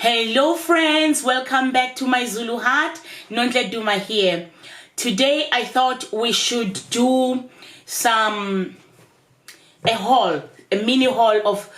Hello friends, welcome back to my Zulu Heart. Nontle Duma here. Today I thought we should do a mini haul of,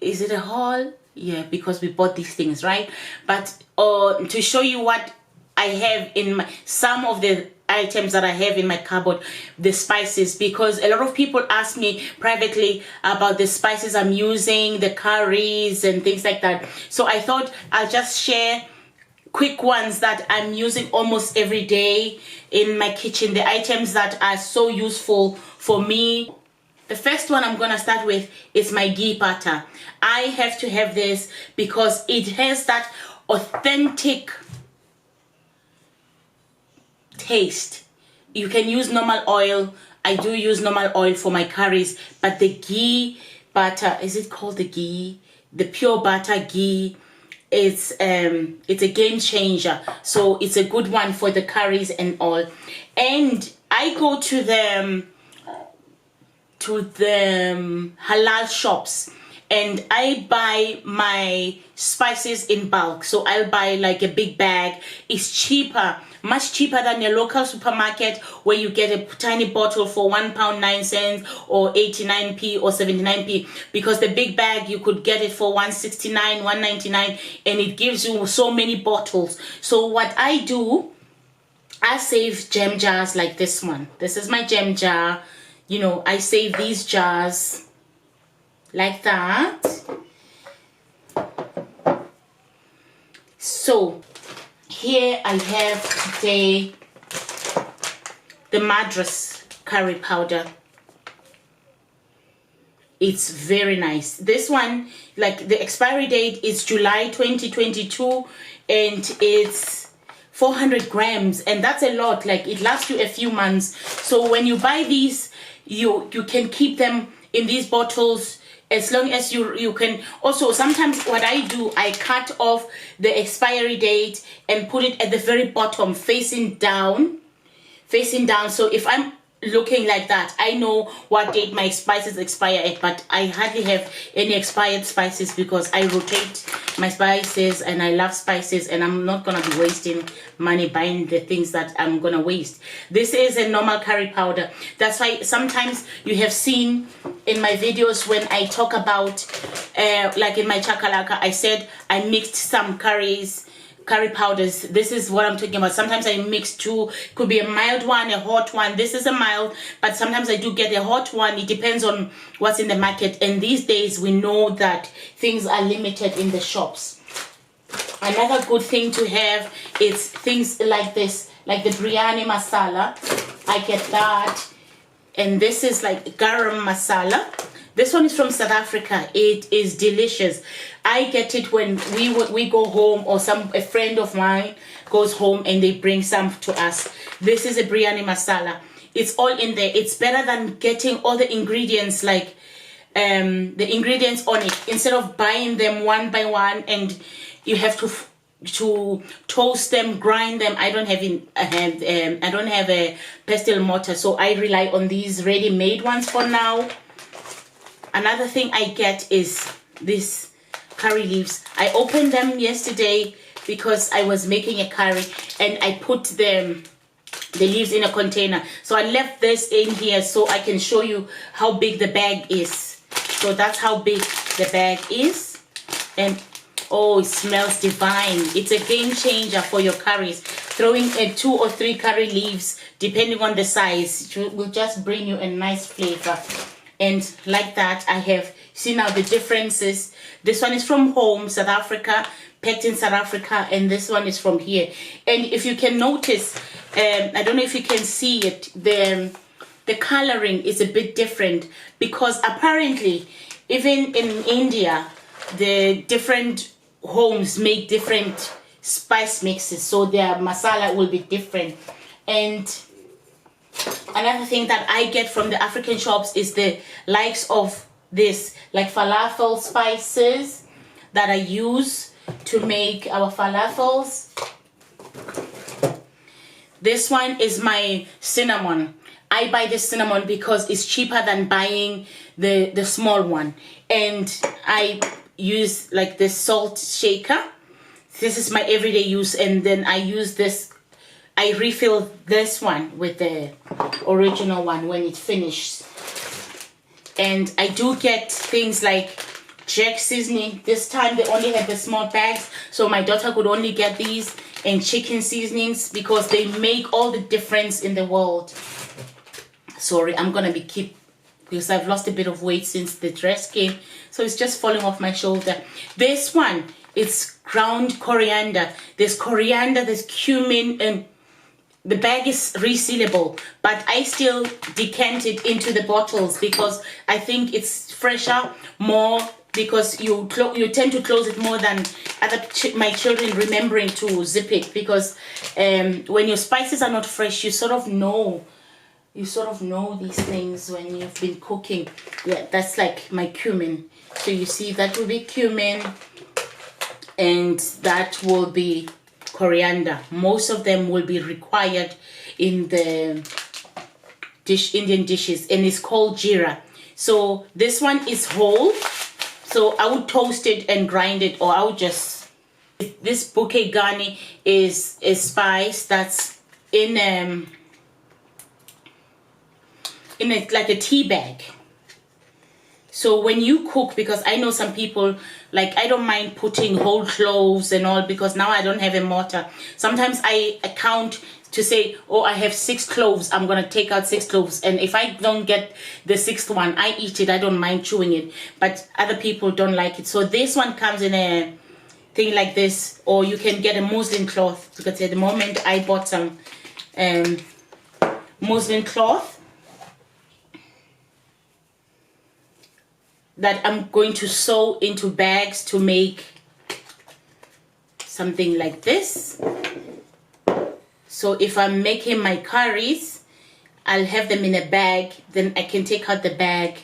is it a haul? Yeah, because we bought these things, right? But to show you what I have in some of the items that I have in my cupboard, the spices, because a lot of people ask me privately about the spices I'm using, the curries and things like that. So I thought I'll just share quick ones that I'm using almost every day in my kitchen, the items that are so useful for me. The first one I'm gonna start with is my ghee butter. I have to have this because it has that authentic taste. You can use normal oil. I do use normal oil for my curries, but the ghee butter, is it called the ghee? The pure butter ghee, it's a game changer. So it's a good one for the curries and all. And I go to the halal shops and I buy my spices in bulk. So I'll buy like a big bag. It's cheaper, much cheaper than your local supermarket where you get a tiny bottle for £1.09 or 89p or 79p, because the big bag you could get it for 169, 199, and it gives you so many bottles. So what I do, I save gem jars like this one. This is my gem jar. You know, I save these jars like that. So here I have today the Madras curry powder. It's very nice. This one, like the expiry date is July 2022 and it's 400 grams, and that's a lot. Like it lasts you a few months. So when you buy these, you can keep them in these bottles as long as you can. Also, sometimes what I do, I cut off the expiry date and put it at the very bottom, facing down. So if I'm looking like that, I know what date my spices expire at. But I hardly have any expired spices because I rotate my spices and I love spices, and I'm not gonna be wasting money buying the things that I'm gonna waste. This is a normal curry powder. That's why sometimes you have seen in my videos when I talk about like in my chakalaka, I said I mixed some curry powders. This is what I'm talking about. Sometimes I mix two, could be a mild one, a hot one. This is a mild, but sometimes I do get a hot one. It depends on what's in the market, and these days we know that things are limited in the shops. Another good thing to have is things like this, like the biryani masala. I get that. And this is like garam masala. This one is from South Africa. It is delicious. I get it when we go home, or a friend of mine goes home and they bring some to us. This is a biryani masala. It's all in there. It's better than getting all the ingredients, like the ingredients on it, instead of buying them one by one and you have to toast them, grind them. I don't have a pestle mortar, so I rely on these ready-made ones for now. Another thing I get is these curry leaves. I opened them yesterday because I was making a curry and I put the leaves in a container. So I left this in here so I can show you how big the bag is. So that's how big the bag is. And oh, it smells divine. It's a game changer for your curries. Throwing 2 or 3 curry leaves, depending on the size, will just bring you a nice flavor. And like that, I have seen now the differences. This one is from home, South Africa, packed in South Africa, and this one is from here. And if you can notice, I don't know if you can see it, the coloring is a bit different, because apparently, even in India, the different homes make different spice mixes, so their masala will be different. And another thing that I get from the African shops is the likes of this, like falafel spices that I use to make our falafels. This one is my cinnamon. I buy the cinnamon because it's cheaper than buying the small one. And I use like the salt shaker this is my everyday use, and then I use this, I refill this one with the original one when it finishes. And I do get things like Jack seasoning. This time they only had the small bags, so my daughter could only get these, and chicken seasonings, because they make all the difference in the world. Sorry, I'm gonna because I've lost a bit of weight since the dress came, so it's just falling off my shoulder. This one, it's ground coriander. There's coriander, there's cumin, and the bag is resealable, but I still decant it into the bottles because I think it's fresher, more, because you tend to close it more than my children remembering to zip it, because when your spices are not fresh, you sort of know these things when you've been cooking. Yeah, that's like my cumin. So you see, that will be cumin, and that will be coriander. Most of them will be required in the Indian dishes, and it's called jeera. So this one is whole, so I would toast it and grind it, or I would just, this bouquet garni is a spice that's in like a tea bag. So when you cook, because I know some people, like, I don't mind putting whole cloves and all, because now I don't have a mortar. Sometimes I count to say, oh, I have 6 cloves, I'm gonna take out 6 cloves, and if I don't get the 6th one, I eat it. I don't mind chewing it, but other people don't like it. So this one comes in a thing like this, or you can get a muslin cloth, because at the moment I bought some muslin cloth that I'm going to sew into bags to make something like this. So if I'm making my curries, I'll have them in a bag, then I can take out the bag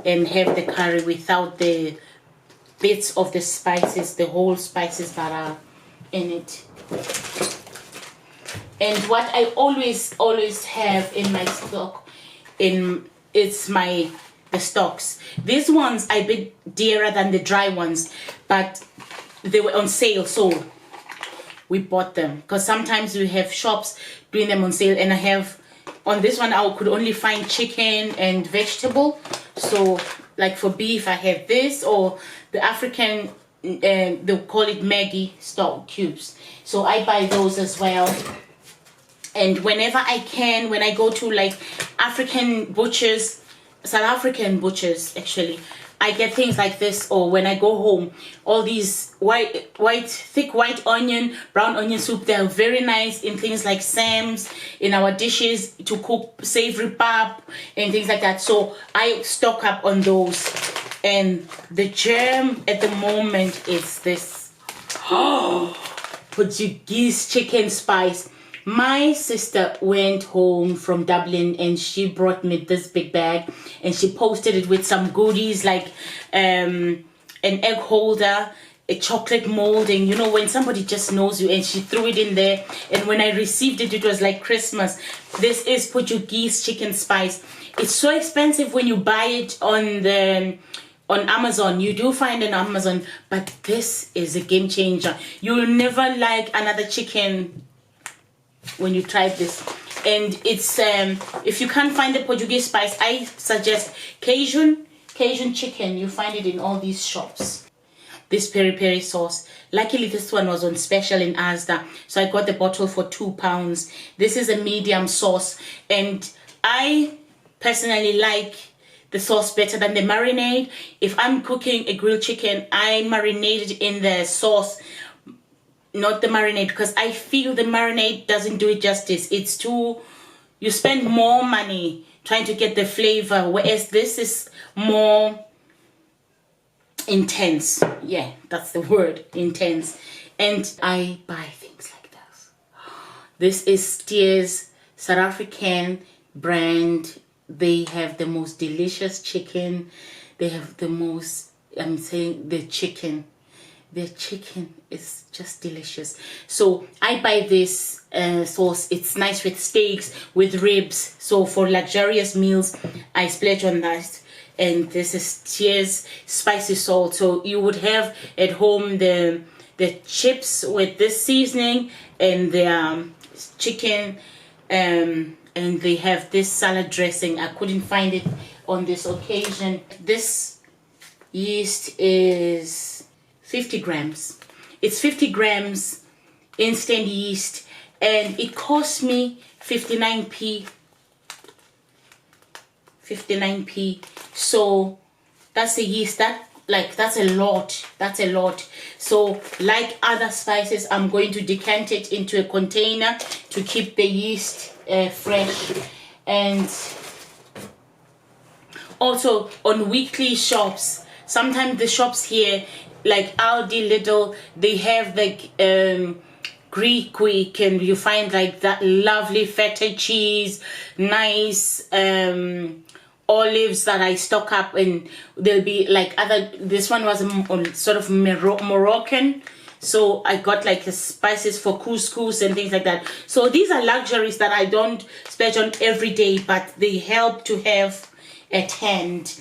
and have the curry without the bits of the spices, the whole spices that are in it. And what I always have in my stock, it's the stocks. These ones are a bit dearer than the dry ones, but they were on sale, so we bought them, because sometimes we have shops doing them on sale, and I have, on this one I could only find chicken and vegetable. So like for beef I have this, or the African, they call it Maggi stock cubes, so I buy those as well. And whenever I can, when I go to like African butchers, South African butchers actually, I get things like this. Or when I go home, all these thick white onion, brown onion soup, they're very nice in things like Sam's, in our dishes to cook savory pap and things like that. So I stock up on those. And the germ at the moment is this Portuguese chicken spice. My sister went home from Dublin and she brought me this big bag, and she posted it with some goodies like an egg holder, a chocolate molding, you know, when somebody just knows you, and she threw it in there. And when I received it, it was like Christmas. This is Portuguese chicken spice. It's so expensive when you buy it on Amazon. You do find it on Amazon, but this is a game changer. You'll never like another chicken when you try this. And it's if you can't find the Portuguese spice, I suggest Cajun chicken. You find it in all these shops. This peri peri sauce, luckily this one was on special in Asda, so I got the bottle for £2. This is a medium sauce, and I personally like the sauce better than the marinade. If I'm cooking a grilled chicken, I marinate it in the sauce, not the marinade, because I feel the marinade doesn't do it justice. It's too, you spend more money trying to get the flavor, whereas this is more intense. Yeah, that's the word, intense. And I buy things like this. This is Steers, South African brand. They have the most delicious chicken. They have the most, I'm saying, the chicken is just delicious. So I buy this sauce. It's nice with steaks, with ribs. So for luxurious meals, I splurge on that. And this is Tears spicy salt. So you would have at home the the chips with this seasoning, and the chicken, and they have this salad dressing. I couldn't find it on this occasion. This yeast is 50 grams. It's 50 grams instant yeast, and it cost me 59p. 59p. So that's the yeast. That's a lot. So like other spices, I'm going to decant it into a container to keep the yeast fresh. And also on weekly shops, sometimes the shops here like Aldi, Lidl, they have like Greek week, and you find like that lovely feta cheese, nice olives that I stock up, and there'll be like this one was sort of Moroccan, so I got like the spices for couscous and things like that. So these are luxuries that I don't splurge on every day, but they help to have at hand.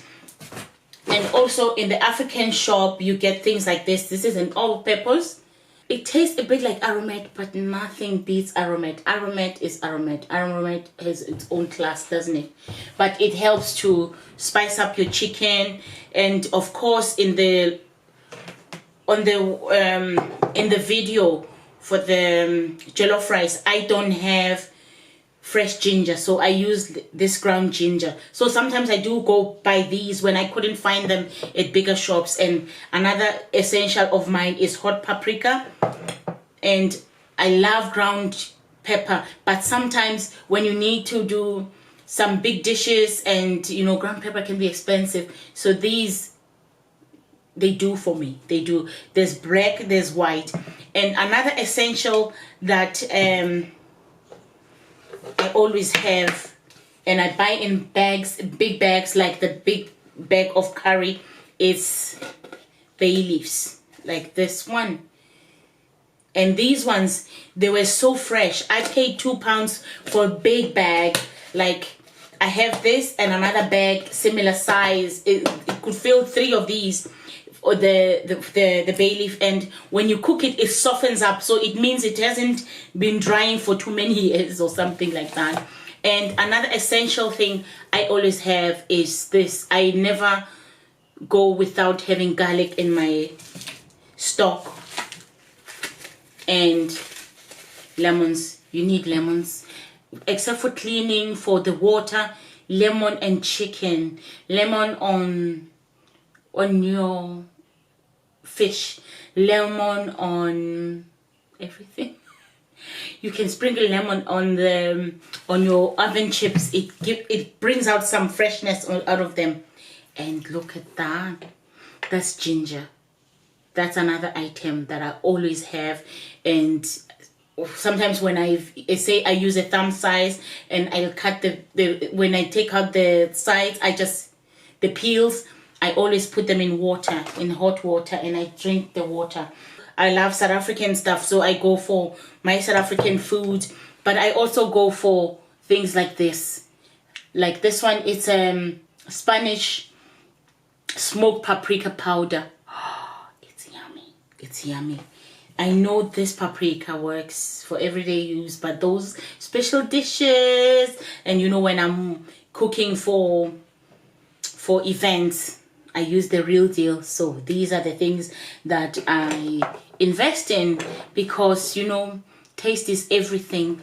And also in the African shop you get things like this. This is an all-purpose. It tastes a bit like aromat, but nothing beats aromat. Aromat is aromat. Aromat has its own class, doesn't it? But it helps to spice up your chicken. And of course, in the video for the jollof rice, I don't have fresh ginger, so I use this ground ginger. So sometimes I do go buy these when I couldn't find them at bigger shops. And another essential of mine is hot paprika, and I love ground pepper, but sometimes when you need to do some big dishes, and you know, ground pepper can be expensive, so these, they do for me. They do. There's black, there's white. And another essential that I always have, and I buy in bags, big bags, like the big bag of curry, is bay leaves, like this one. And these ones, they were so fresh. I paid £2 for a big bag. Like, I have this and another bag similar size. It could fill 3 of these, or the bay leaf. And when you cook it, it softens up, so it means it hasn't been drying for too many years or something like that. And another essential thing I always have is this. I never go without having garlic in my stock. And lemons. You need lemons, except for cleaning, for the water. Lemon and chicken. Lemon on your fish, lemon on everything. You can sprinkle lemon on your oven chips. It brings out some freshness out of them. And look at that. That's ginger. That's another item that I always have. And sometimes when I say I use a thumb size, and I'll cut the when I take out the sides, the peels, I always put them in water, in hot water, and I drink the water. I love South African stuff, so I go for my South African food, but I also go for things like this. Like this one, it's Spanish smoked paprika powder. Oh, it's yummy. It's yummy. I know this paprika works for everyday use, but those special dishes, and you know, when I'm cooking for events, I use the real deal. So these are the things that I invest in, because you know, taste is everything.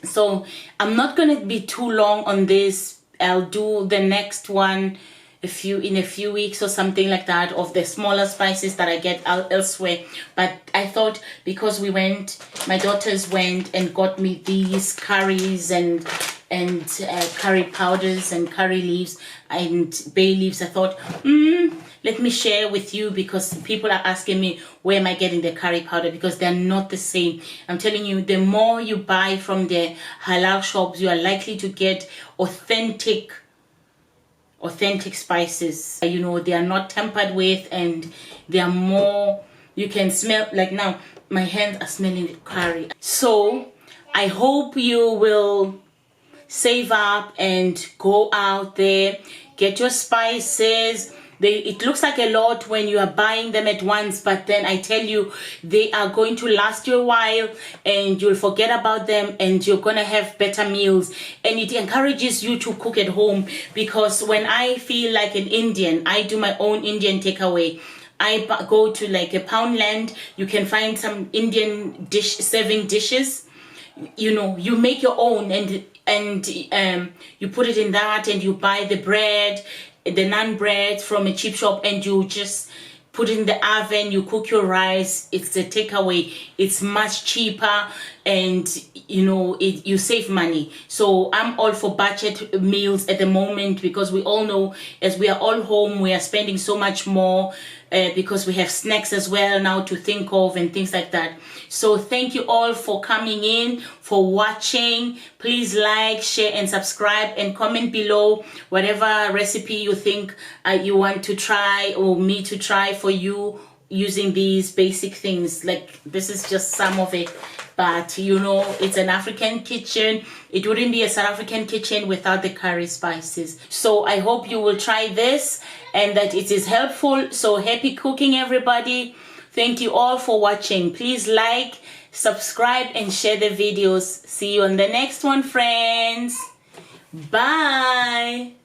So I'm not gonna be too long on this. I'll do the next one in a few weeks or something like that, of the smaller spices that I get elsewhere. But I thought, because my daughters went and got me these curries and curry powders and curry leaves and bay leaves, I thought, let me share with you, because people are asking me, where am I getting the curry powder, because they're not the same. I'm telling you, the more you buy from the halal shops, you are likely to get authentic spices. You know, they are not tampered with, and they are more, you can smell. Like now my hands are smelling the curry. So I hope you will save up and go out there, get your spices, it looks like a lot when you are buying them at once, but then I tell you, they are going to last you a while, and you'll forget about them, and you're gonna have better meals. And it encourages you to cook at home, because when I feel like an Indian, I do my own Indian takeaway. I go to like a Poundland. You can find some Indian serving dishes. You know, you make your own, and you put it in that, and you buy the bread, the naan bread from a cheap shop, and you just put it in the oven. You cook your rice. It's a takeaway. It's much cheaper, and you know, you save money. So I'm all for budget meals at the moment, because we all know, as we are all home, we are spending so much more, because we have snacks as well now to think of and things like that. So thank you all for coming in, for watching. Please like, share, and subscribe, and comment below whatever recipe you think you want to try, or me to try for you, using these basic things. Like, this is just some of it, but you know, it's an African kitchen. It wouldn't be a South African kitchen without the curry spices. So I hope you will try this, and that it is helpful. So happy cooking, everybody. Thank you all for watching. Please like, subscribe, and share the videos. See you on the next one, friends. Bye.